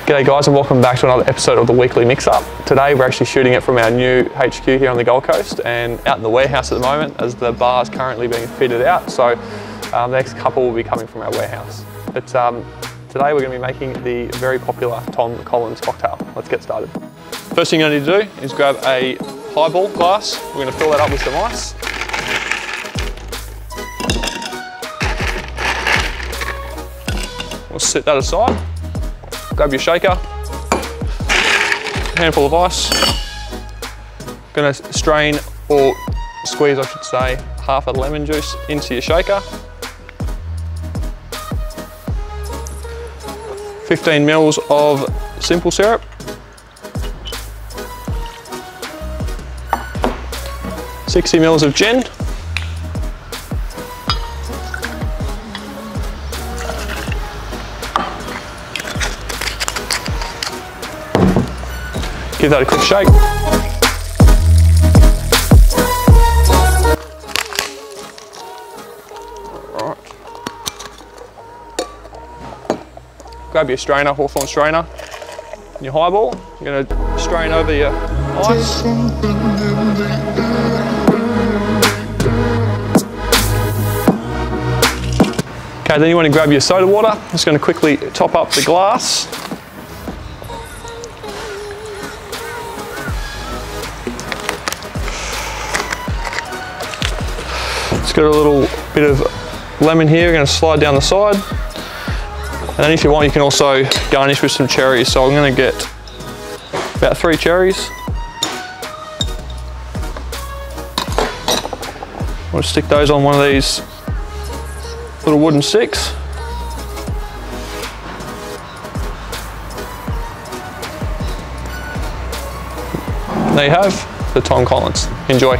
G'day guys, and welcome back to another episode of the Weekly Mixup. Today we're actually shooting it from our new HQ here on the Gold Coast and out in the warehouse at the moment as the bar is currently being fitted out. So the next couple will be coming from our warehouse. But today we're going to be making the very popular Tom Collin'c cocktail. Let's get started. First thing you're going to need to do is grab a highball glass. We're going to fill that up with some ice. We'll set that aside. Grab your shaker, handful of ice. Gonna strain, or squeeze I should say, half a lemon juice into your shaker. 15 mils of simple syrup. $60 mils of gin. Give that a quick shake. All right. Grab your strainer, Hawthorn strainer, and your highball. You're going to strain over your ice. Okay, then you want to grab your soda water. Just going to quickly top up the glass. It's got a little bit of lemon here. We're going to slide down the side. And then if you want, you can also garnish with some cherries. So I'm going to get about 3 cherries. We'll stick those on one of these little wooden sticks. There you have the Tom Collin'c. Enjoy.